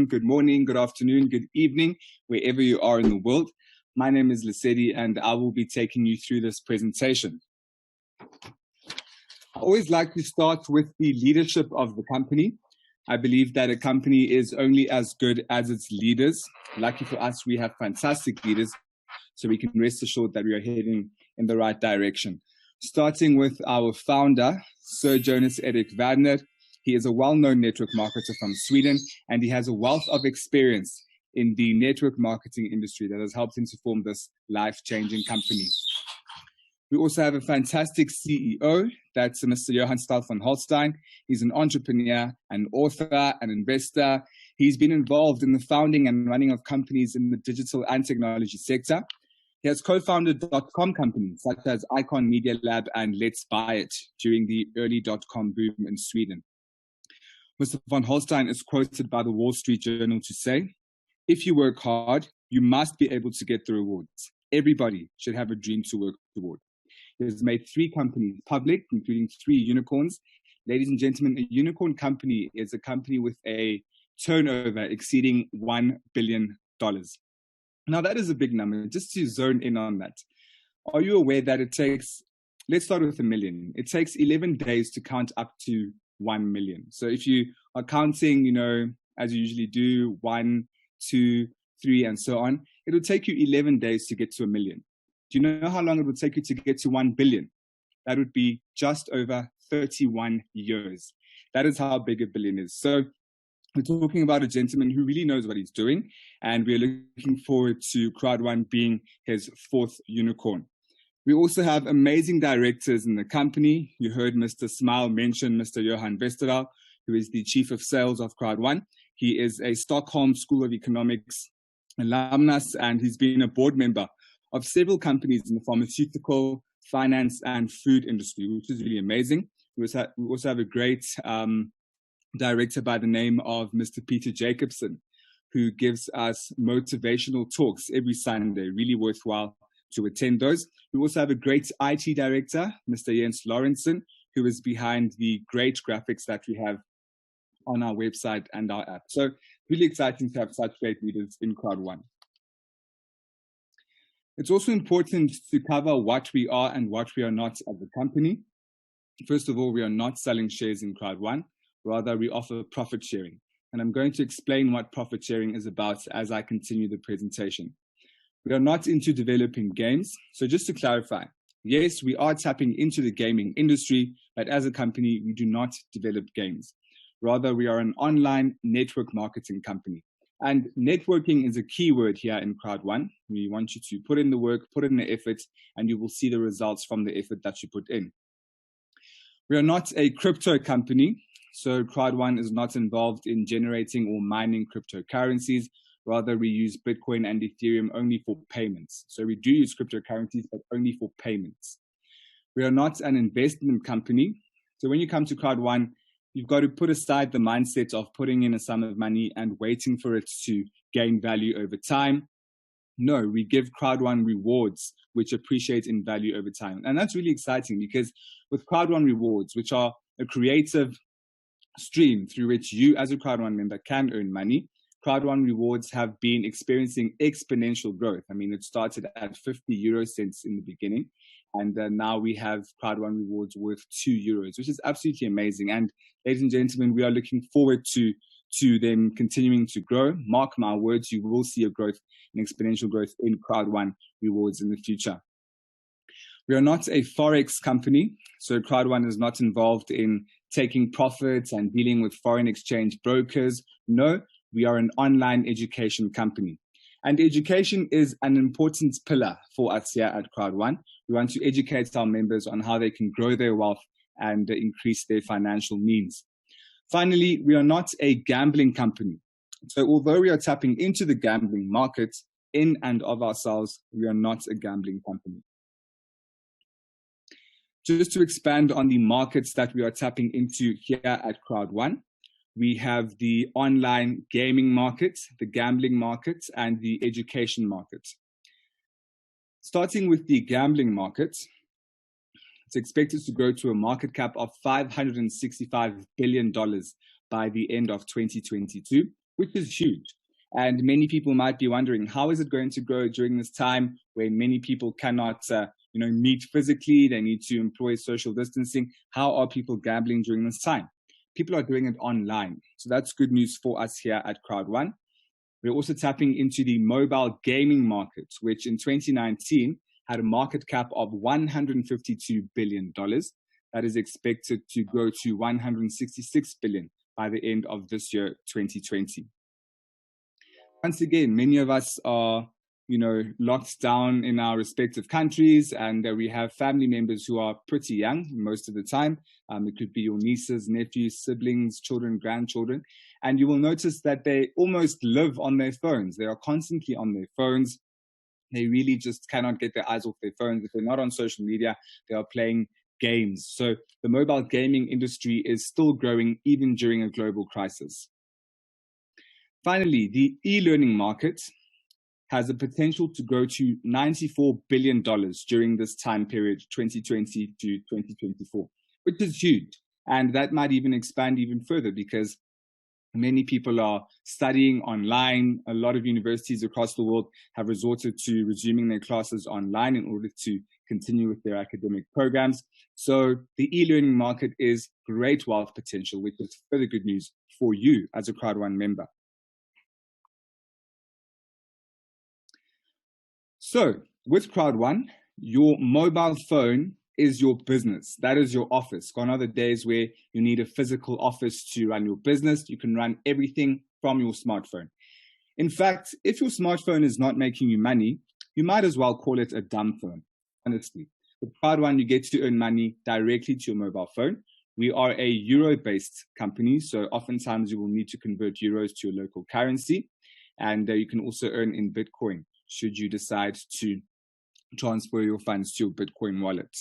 Good morning, good afternoon, good evening, wherever you are in the world. My name is Lesedi and I will be taking you through this presentation. I always like to start with the leadership of the company. I believe that a company is only as good as its leaders. Lucky for us, we have fantastic leaders, so we can rest assured that we are heading in the right direction. Starting with our founder, Sir Jonas Erik Wagner. He is a well-known network marketer from Sweden, and he has a wealth of experience in the network marketing industry that has helped him to form this life-changing company. We also have a fantastic CEO, that's Mr. Johan Stahl van Holstein. He's an entrepreneur, an author, an investor. He's been involved in the founding and running of companies in the digital and technology sector. He has co-founded .com companies such as Icon Media Lab and Let's Buy It during the early .com boom in Sweden. Mr. van Holstein is quoted by the Wall Street Journal to say, "If you work hard, you must be able to get the rewards. Everybody should have a dream to work toward." He has made 3 companies public, including 3 unicorns. Ladies and gentlemen, a unicorn company is a company with a turnover exceeding $1 billion. Now, that is a big number. Just to zone in on that, are you aware that it takes, let's start with $1 million. It takes 11 days to count up to 1 million. So if you are counting, as you usually do, 1, 2, 3, and so on, it will take you 11 days to get to 1 million. Do you know how long it would take you to get to 1 billion? That would be just over 31 years. That is how big a billion is. So we're talking about a gentleman who really knows what he's doing, and we're looking forward to Crowd1 being his 4th unicorn. We also have amazing directors in the company. You heard Mr. Smile mention Mr. Johan Westerdahl, who is the Chief of Sales of Crowd1. He is a Stockholm School of Economics alumnus, and he's been a board member of several companies in the pharmaceutical, finance, and food industry, which is really amazing. We also have a great director by the name of Mr. Peter Jacobson, who gives us motivational talks every Sunday, really worthwhile to attend those. We also have a great IT director, Mr. Jens Lorentzen, who is behind the great graphics that we have on our website and our app. So really exciting to have such great leaders in Crowd1. It's also important to cover what we are and what we are not as a company. First of all, we are not selling shares in Crowd1. Rather, we offer profit sharing. And I'm going to explain what profit sharing is about as I continue the presentation. We are not into developing games. So just to clarify, yes, we are tapping into the gaming industry, but as a company, we do not develop games. Rather, we are an online network marketing company. And networking is a key word here in Crowd1. We want you to put in the work, put in the effort, and you will see the results from the effort that you put in. We are not a crypto company. So Crowd1 is not involved in generating or mining cryptocurrencies. Rather, we use Bitcoin and Ethereum only for payments. So we do use cryptocurrencies, but only for payments. We are not an investment company. So when you come to Crowd1, you've got to put aside the mindset of putting in a sum of money and waiting for it to gain value over time. No, we give Crowd1 rewards, which appreciate in value over time. And that's really exciting because with Crowd1 rewards, which are a creative stream through which you as a Crowd1 member can earn money, Crowd1 rewards have been experiencing exponential growth. I mean, it started at 50 euro cents in the beginning, and now we have Crowd1 rewards worth 2 euros, which is absolutely amazing. And ladies and gentlemen, we are looking forward to them continuing to grow. Mark my words, you will see a growth, an exponential growth in Crowd1 rewards in the future. We are not a Forex company, so Crowd1 is not involved in taking profits and dealing with foreign exchange brokers. No, we are an online education company. And education is an important pillar for us here at Crowd1. We want to educate our members on how they can grow their wealth and increase their financial means. Finally, we are not a gambling company. So although we are tapping into the gambling market in and of ourselves, we are not a gambling company. Just to expand on the markets that we are tapping into here at Crowd1, we have the online gaming market, the gambling market, and the education market. Starting with the gambling market, it's expected to grow to a market cap of $565 billion by the end of 2022, which is huge. And many people might be wondering, how is it going to grow during this time when many people cannot meet physically, they need to employ social distancing? How are people gambling during this time? People are doing it online. So that's good news for us here at Crowd1. We're also tapping into the mobile gaming market, which in 2019 had a market cap of $152 billion. That is expected to grow to $166 billion by the end of this year, 2020. Once again, many of us are, locked down in our respective countries, and we have family members who are pretty young most of the time. It could be your nieces, nephews, siblings, children, grandchildren, and you will notice that they almost live on their phones. They are constantly on their phones. They really just cannot get their eyes off their phones. If they're not on social media, they are playing games. So the mobile gaming industry is still growing even during a global crisis. Finally, the e-learning market has the potential to grow to $94 billion during this time period, 2020 to 2024, which is huge. And that might even expand even further because many people are studying online. A lot of universities across the world have resorted to resuming their classes online in order to continue with their academic programs. So the e-learning market is great wealth potential, which is further good news for you as a Crowd1 member. So with Crowd1, your mobile phone is your business. That is your office. Gone are the days where you need a physical office to run your business. You can run everything from your smartphone. In fact, if your smartphone is not making you money, you might as well call it a dumb phone, honestly. With Crowd1, you get to earn money directly to your mobile phone. We are a euro-based company, so oftentimes you will need to convert euros to your local currency. And you can also earn in Bitcoin should you decide to transfer your funds to your Bitcoin wallet.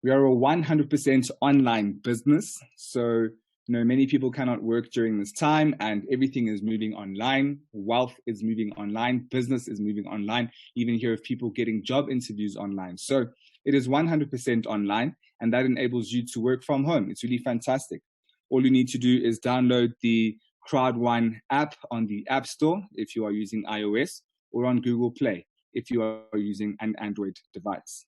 We are a 100% online business. So, many people cannot work during this time and everything is moving online. Wealth is moving online. Business is moving online. Even hear of people getting job interviews online. So it is 100% online and that enables you to work from home. It's really fantastic. All you need to do is download the Crowd1 app on the App Store if you are using iOS, or on Google Play if you are using an Android device.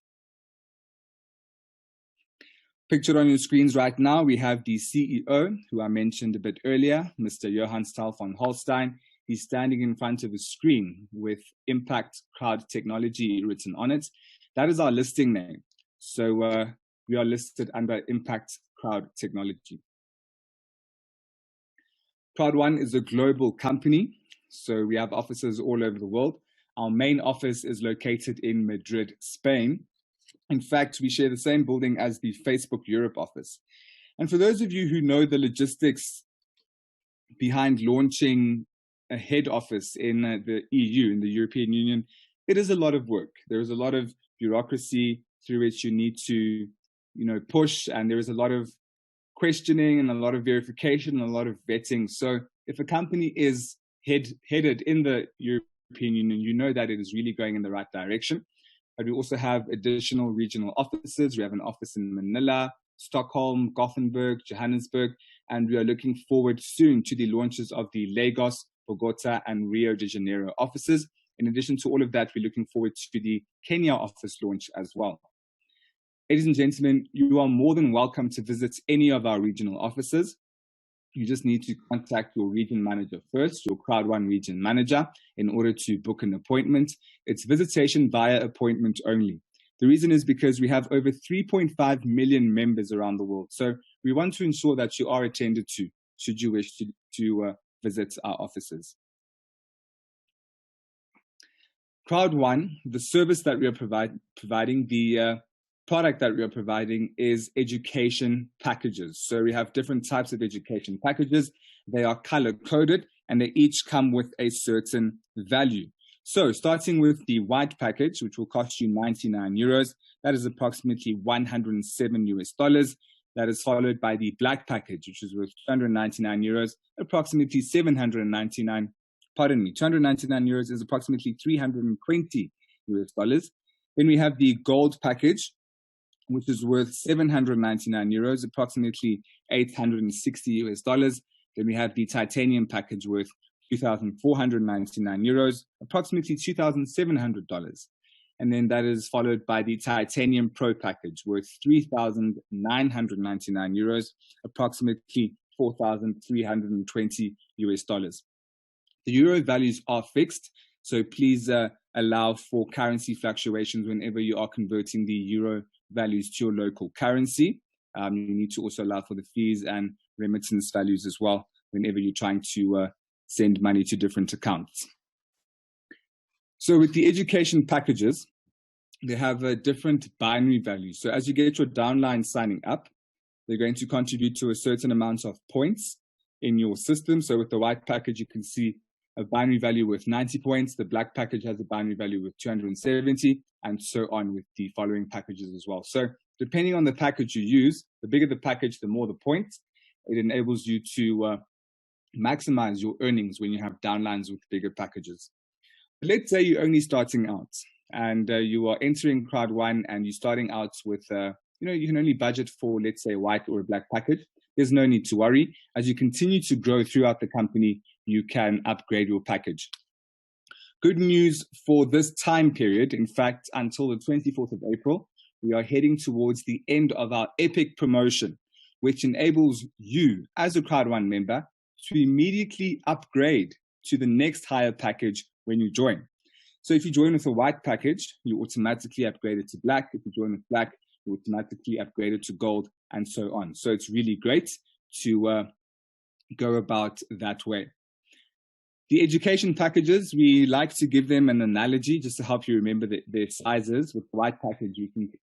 Pictured on your screens right now, we have the CEO, who I mentioned a bit earlier, Mr. Johan Staal van Holstein. He's standing in front of a screen with Impact Cloud Technology written on it. That is our listing name. So we are listed under Impact Cloud Technology. Crowd1 is a global company. So we have offices all over the world. Our main office is located in Madrid, Spain. In fact, we share the same building as the Facebook Europe office. And for those of you who know the logistics behind launching a head office in the EU, in the European Union, it is a lot of work. There is a lot of bureaucracy through which you need to, push, and there is a lot of questioning and a lot of verification and a lot of vetting. So if a company is headed in the European Union, you know that it is really going in the right direction. But we also have additional regional offices. We have an office in Manila, Stockholm, Gothenburg, Johannesburg, and we are looking forward soon to the launches of the Lagos, Bogota, and Rio de Janeiro offices. In addition to all of that, we're looking forward to the Kenya office launch as well. Ladies and gentlemen, you are more than welcome to visit any of our regional offices. You just need to contact your region manager first, your Crowd1 region manager, in order to book an appointment. It's visitation via appointment only. The reason is because we have over 3.5 million members around the world. So we want to ensure that you are attended to, should you wish to visit our offices. Crowd1, the service that we are providing, the product that we are providing is education packages. So we have different types of education packages. They are color coded and they each come with a certain value. So starting with the white package, which will cost you 99 euros, that is approximately 107 US dollars. That is followed by the black package, which is worth 299 euros, approximately 299 euros is approximately 320 US dollars. Then we have the gold package, which is worth 799 euros, approximately 860 US dollars. Then we have the titanium package worth 2,499 euros, approximately $2,700. And then that is followed by the titanium pro package worth 3,999 euros, approximately 4,320 US dollars. The euro values are fixed, so please allow for currency fluctuations whenever you are converting the euro values to your local currency. You need to also allow for the fees and remittance values as well whenever you're trying to send money to different accounts. So with the education packages, they have a different binary values. So as you get your downline signing up, they're going to contribute to a certain amount of points in your system. So with the white package, you can see a binary value with 90 points. The black package has a binary value with 270, and so on with the following packages as well. So depending on the package you use, the bigger the package, the more the points. It enables you to maximize your earnings when you have downlines with bigger packages. But let's say you're only starting out and you are entering Crowd1 and you're starting out with, you can only budget for, let's say, a white or a black package. There's no need to worry. As you continue to grow throughout the company, you can upgrade your package. Good news for this time period. In fact, until the 24th of April, we are heading towards the end of our epic promotion, which enables you as a Crowd1 member to immediately upgrade to the next higher package when you join. So if you join with a white package, you automatically upgrade it to black. If you join with black, you automatically upgrade it to gold, and so on. So it's really great to go about that way. The education packages, we like to give them an analogy just to help you remember their sizes. With the white package,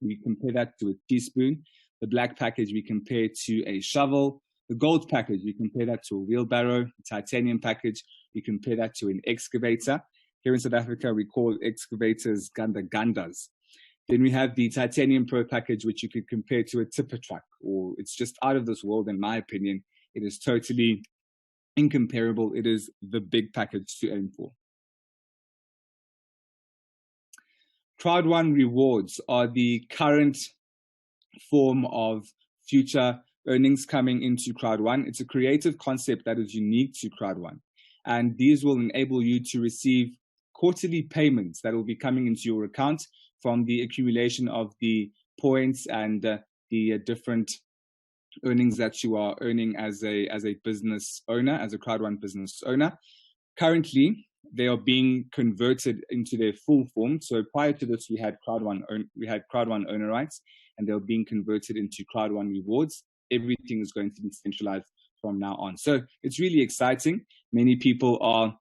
we compare that to a teaspoon. The black package, we compare to a shovel. The gold package, we compare that to a wheelbarrow. The titanium package, we compare that to an excavator. Here in South Africa, we call excavators gandas. Then we have the titanium pro package, which you could compare to a tipper truck, or it's just out of this world, in my opinion. It is totally incomparable. It is the big package to aim for. Crowd1 rewards are the current form of future earnings coming into Crowd1. It's a creative concept that is unique to Crowd1. And these will enable you to receive quarterly payments that will be coming into your account from the accumulation of the points and the different earnings that you are earning as a business owner, as a Crowd1 business owner. Currently, they are being converted into their full form. So prior to this, we had Crowd1 owner rights, and they're being converted into Crowd1 rewards. Everything is going to be centralized from now on. So it's really exciting. Many people are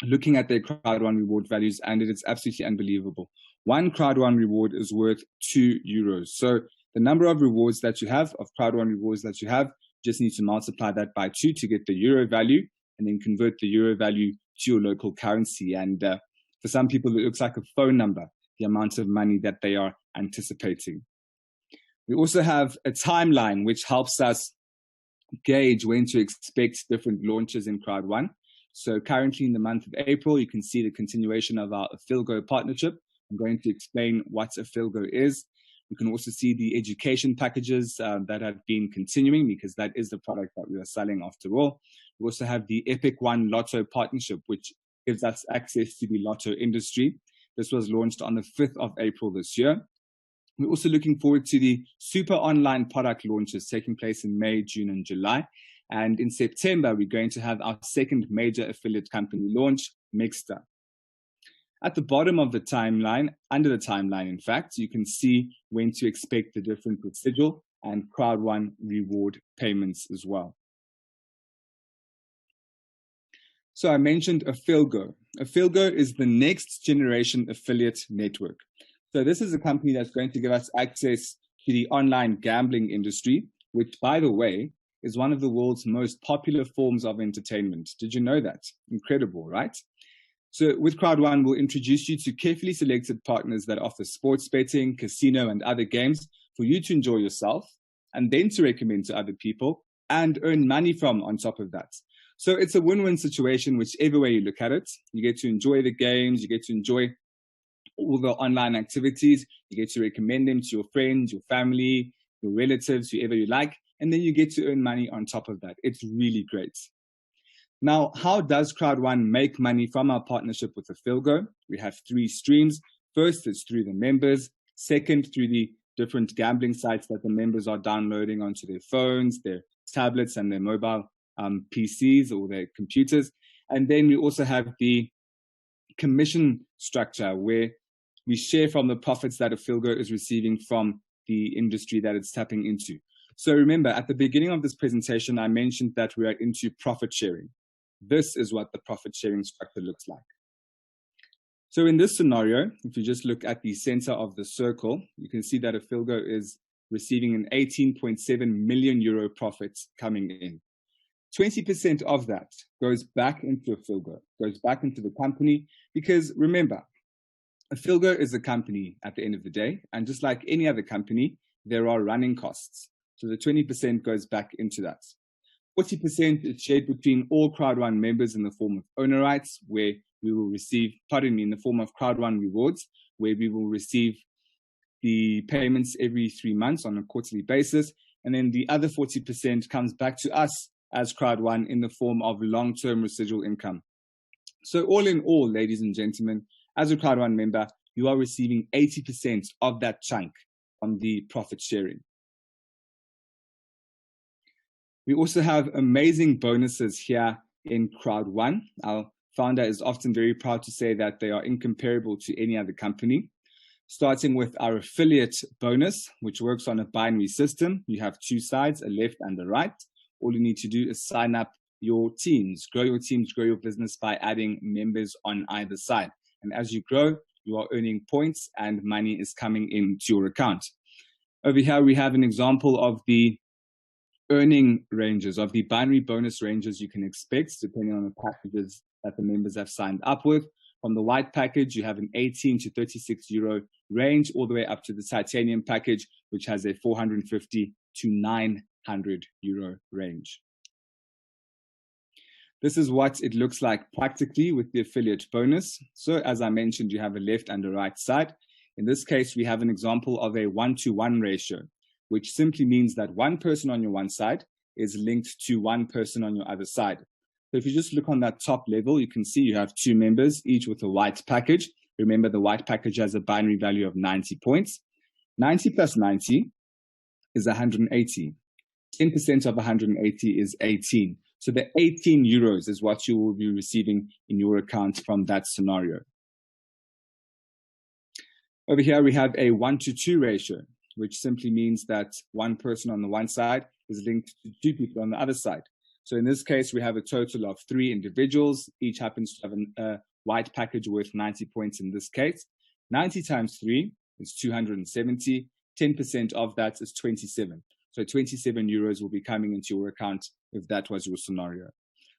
looking at their Crowd1 reward values, and it is absolutely unbelievable. One Crowd1 reward is worth 2 euros. So the number of rewards that you have, of Crowd1 rewards that you have, you just need to multiply that by 2 to get the euro value, and then convert the euro value to your local currency. And for some people, it looks like a phone number, the amount of money that they are anticipating. We also have a timeline, which helps us gauge when to expect different launches in Crowd1. So currently in the month of April, you can see the continuation of our Afilgo partnership. I'm going to explain what Afilgo is. You can also see the education packages that have been continuing, because that is the product that we are selling after all. We also have the Epic One Lotto partnership, which gives us access to the lotto industry. This was launched on the 5th of April this year. We're also looking forward to the super online product launches taking place in May, June, and July. And in September, we're going to have our second major affiliate company launch, Mixter. At the bottom of the timeline, under the timeline, in fact, you can see when to expect the different residual and Crowd1 reward payments as well. So I mentioned Afilgo. Afilgo is the next generation affiliate network. So this is a company that's going to give us access to the online gambling industry, which, by the way, is one of the world's most popular forms of entertainment. Did you know that? Incredible, right? So with Crowd1, we'll introduce you to carefully selected partners that offer sports betting, casino, and other games for you to enjoy yourself and then to recommend to other people and earn money from on top of that. So it's a win-win situation, whichever way you look at it. You get to enjoy the games, you get to enjoy all the online activities, you get to recommend them to your friends, your family, your relatives, whoever you like, and then you get to earn money on top of that. It's really great. Now, how does Crowd1 make money from our partnership with Afilgo? We have 3 streams. First, it's through the members. Second, through the different gambling sites that the members are downloading onto their phones, their tablets, and their mobile PCs or their computers. And then we also have the commission structure where we share from the profits that Afilgo is receiving from the industry that it's tapping into. So remember, at the beginning of this presentation, I mentioned that we are into profit sharing. This is what the profit sharing structure looks like. So in this scenario, if you just look at the center of the circle, you can see that Afilgo is receiving an 18.7 million euro profit coming in. 20% of that goes back into Afilgo, goes back into the company, because remember, Afilgo is a company at the end of the day, and just like any other company, there are running costs. So the 20% goes back into that. 40% is shared between all Crowd1 members in the form of owner rights, where we will receive, in the form of Crowd1 rewards, where we will receive the payments every 3 months on a quarterly basis. And then the other 40% comes back to us as Crowd1 in the form of long-term residual income. So all in all, ladies and gentlemen, as a Crowd1 member, you are receiving 80% of that chunk on the profit sharing. We also have amazing bonuses here in Crowd1. Our founder is often very proud to say that they are incomparable to any other company. Starting with our affiliate bonus, which works on a binary system. You have 2 sides, a left and a right. All you need to do is sign up your teams, grow your business by adding members on either side. And as you grow, you are earning points and money is coming into your account. Over here, we have an example of the earning ranges, of the binary bonus ranges you can expect, depending on the packages that the members have signed up with. From the white package, you have an 18 to 36 euro range, all the way up to the titanium package, which has a 450 to 900 euro range. This is what it looks like practically with the affiliate bonus. So as I mentioned, you have a left and a right side. In this case, we have an example of a 1-to-1 ratio, which simply means that one person on your one side is linked to one person on your other side. So if you just look on that top level, you can see you have 2 members, each with a white package. Remember, the white package has a binary value of 90 points. 90 plus 90 is 180. 10% of 180 is 18. So the 18 euros is what you will be receiving in your account from that scenario. Over here, we have a 1-to-2 ratio, which simply means that one person on the one side is linked to 2 people on the other side. So in this case, we have a total of 3 individuals. Each happens to have a white package worth 90 points in this case. 90 times 3 is 270. 10% of that is 27. So 27 euros will be coming into your account if that was your scenario.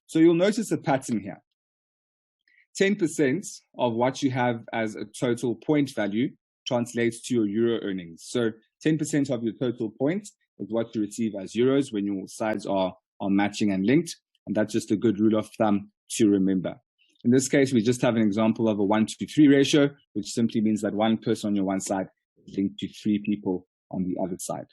So you'll notice a pattern here. 10% of what you have as a total point value translates to your euro earnings. So 10% of your total points is what you receive as euros when your sides are matching and linked. And that's just a good rule of thumb to remember. In this case, we just have an example of a 1-to-3 ratio, which simply means that one person on your one side is linked to 3 people on the other side.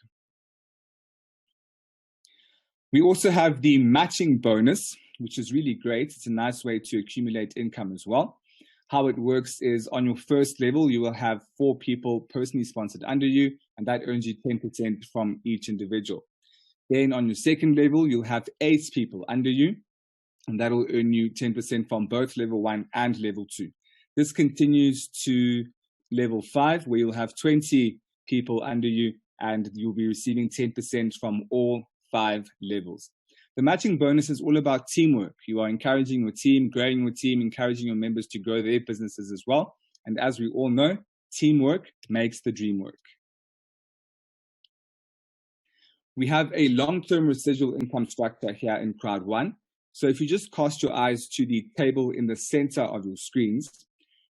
We also have the matching bonus, which is really great. It's a nice way to accumulate income as well. How it works is on your first level, you will have 4 people personally sponsored under you, and that earns you 10% from each individual. Then on your second level, you'll have 8 people under you, and that will earn you 10% from both level 1 and level 2. This continues to level 5, where you'll have 20 people under you, and you'll be receiving 10% from all 5 levels. The matching bonus is all about teamwork. You are encouraging your team, growing your team, encouraging your members to grow their businesses as well. And as we all know, Teamwork makes the dream work. We have a long-term residual income structure here in Crowd1. So if you just cast your eyes to the table in the center of your screens,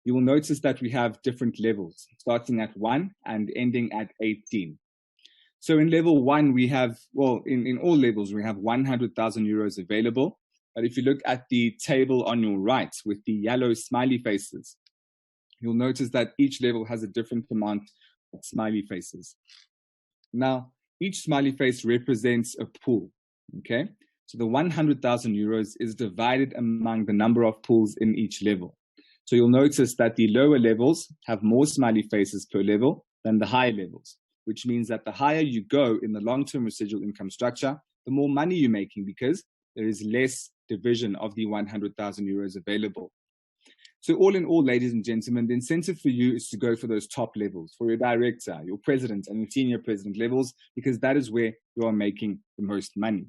you will notice that we have different levels, starting at 1 and ending at 18. So in level 1, we have, well, in all levels, we have 100,000 euros available. But if you look at the table on your right with the yellow smiley faces, you'll notice that each level has a different amount of smiley faces. Now, each smiley face represents a pool, okay? So the 100,000 euros is divided among the number of pools in each level. So you'll notice that the lower levels have more smiley faces per level than the higher levels, which means that the higher you go in the long-term residual income structure, the more money you're making because there is less division of the 100,000 euros available. So all in all, ladies and gentlemen, the incentive for you is to go for those top levels, for your director, your president, and your senior president levels, because that is where you are making the most money.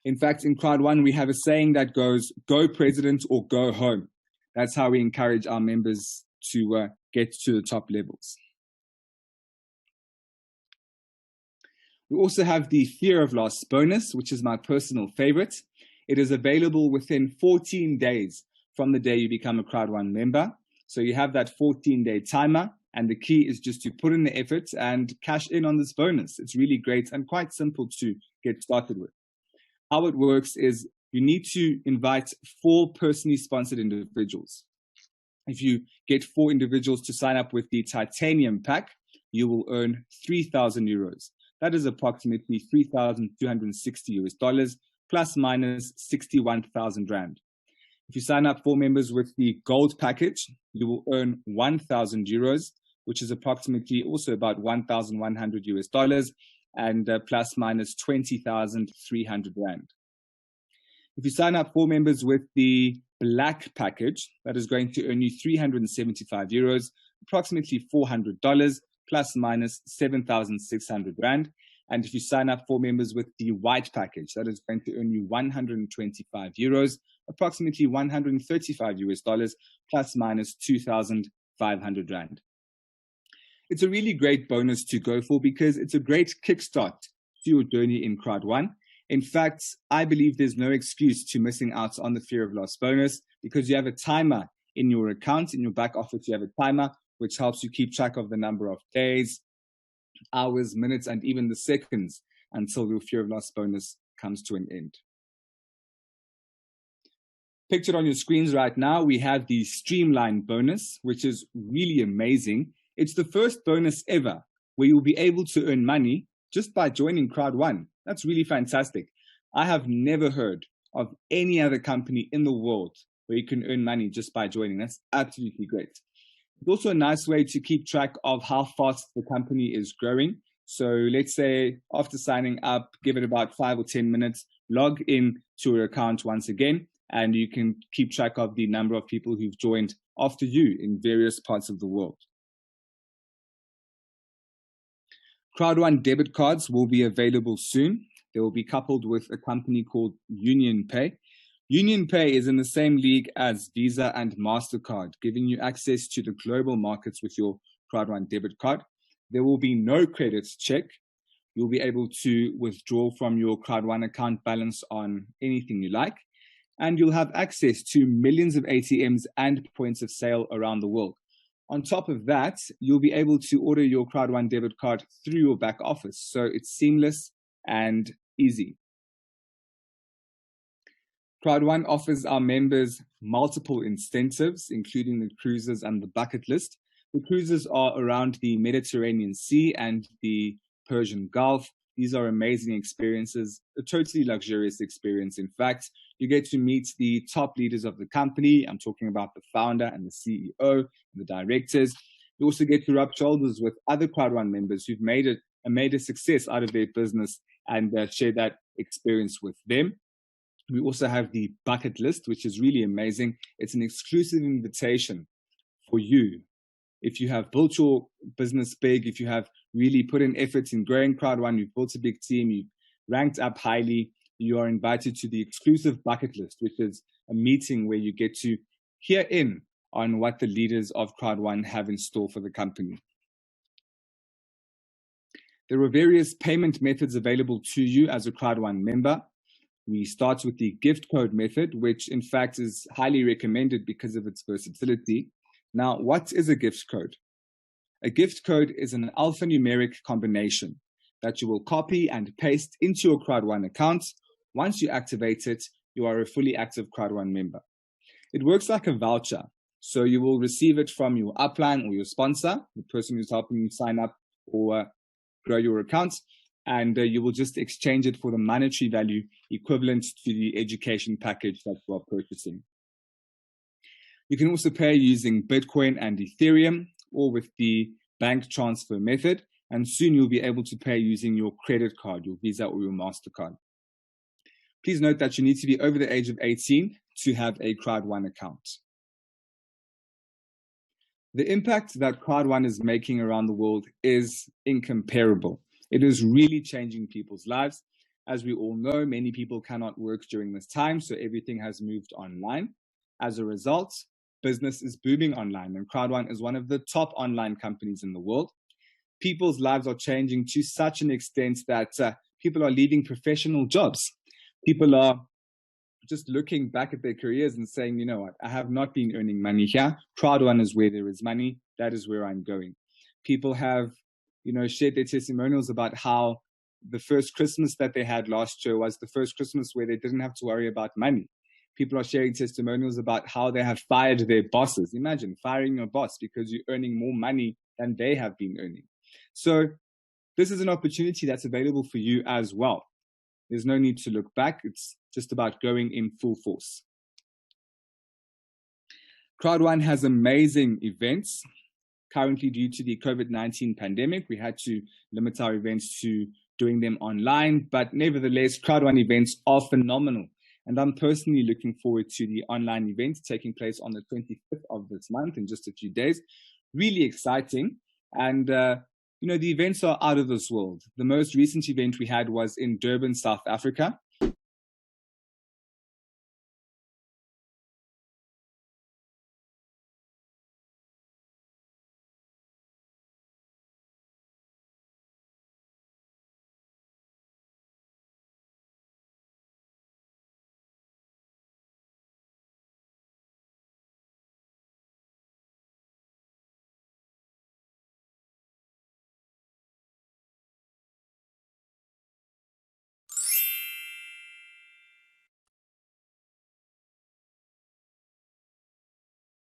In fact, in Crowd1, we have a saying that goes, go president or go home. That's how we encourage our members to get to the top levels. We also have the fear of loss bonus, which is my personal favorite. It is available within 14 days from the day you become a Crowd1 member. So you have that 14-day timer, and the key is just to put in the effort and cash in on this bonus. It's really great and quite simple to get started with. How it works is you need to invite 4 personally sponsored individuals. If you get 4 individuals to sign up with the titanium pack, you will earn 3,000 euros. That is approximately 3,260 US dollars, plus minus 61,000 rand. If you sign up 4 members with the gold package, you will earn 1,000 euros, which is approximately also about 1,100 US dollars, and plus minus 20,300 rand. If you sign up 4 members with the black package, that is going to earn you 375 euros, approximately $400, plus minus 7,600 rand. And if you sign up 4 members with the white package, that is going to earn you 125 euros, approximately 135 US dollars, plus minus 2,500 rand. It's a really great bonus to go for because it's a great kickstart to your journey in Crowd1. In fact, I believe there's no excuse to missing out on the fear of loss bonus because you have a timer in your account, in your back office, you have a timer which helps you keep track of the number of days, hours, minutes, and even the seconds until your fear of loss bonus comes to an end. Pictured on your screens right now, we have the Streamline bonus, which is really amazing. It's the first bonus ever where you'll be able to earn money just by joining Crowd1. That's really fantastic. I have never heard of any other company in the world where you can earn money just by joining. That's absolutely great. It's also a nice way to keep track of how fast the company is growing. So let's say after signing up, give it about 5 or 10 minutes, log in to your account once again, and you can keep track of the number of people who've joined after you in various parts of the world. Crowd1 debit cards will be available soon. They will be coupled with a company called Union Pay. Union Pay is in the same league as Visa and MasterCard, giving you access to the global markets with your Crowd1 debit card. There will be no credits check. You'll be able to withdraw from your Crowd1 account balance on anything you like. And you'll have access to millions of ATMs and points of sale around the world. On top of that, you'll be able to order your Crowd1 debit card through your back office. So it's seamless and easy. Crowd1 offers our members multiple incentives, including the cruises and the bucket list. The cruises are around the Mediterranean Sea and the Persian Gulf. These are amazing experiences, a totally luxurious experience. In fact, you get to meet the top leaders of the company. I'm talking about the founder and the CEO, the directors. You also get to rub shoulders with other Crowd1 members who've made a success out of their business and share that experience with them. We also have the bucket list, which is really amazing. It's an exclusive invitation for you. If you have built your business big, if you have really put in efforts in growing Crowd1, you've built a big team, you've ranked up highly, you are invited to the exclusive bucket list, which is a meeting where you get to hear in on what the leaders of Crowd1 have in store for the company. There are various payment methods available to you as a Crowd1 member. We start with the gift code method, which in fact is highly recommended because of its versatility. Now, what is a gift code? A gift code is an alphanumeric combination that you will copy and paste into your Crowd1 account. Once you activate it, you are a fully active Crowd1 member. It works like a voucher. So you will receive it from your upline or your sponsor, the person who's helping you sign up or grow your account, and you will just exchange it for the monetary value equivalent to the education package that you are purchasing. You can also pay using Bitcoin and Ethereum or with the bank transfer method, and soon you'll be able to pay using your credit card, your Visa or your MasterCard. Please note that you need to be over the age of 18 to have a Crowd1 account. The impact that Crowd1 is making around the world is incomparable. It is really changing people's lives. As we all know, many people cannot work during this time, so everything has moved online. As a result, business is booming online, and Crowd1 is one of the top online companies in the world. People's lives are changing to such an extent that people are leaving professional jobs. People are just looking back at their careers and saying, you know what, I have not been earning money here. Crowd1 is where there is money. That is where I'm going. People have, shared their testimonials about how the first Christmas that they had last year was the first Christmas where they didn't have to worry about money. People are sharing testimonials about how they have fired their bosses. Imagine firing your boss because you're earning more money than they have been earning. So this is an opportunity that's available for you as well. There's no need to look back. It's just about going in full force. Crowd1 has amazing events. Currently, due to the COVID-19 pandemic, we had to limit our events to doing them online. But nevertheless, Crowd1 events are phenomenal. And I'm personally looking forward to the online event taking place on the 25th of this month in just a few days. Really exciting. And the events are out of this world. The most recent event we had was in Durban, South Africa.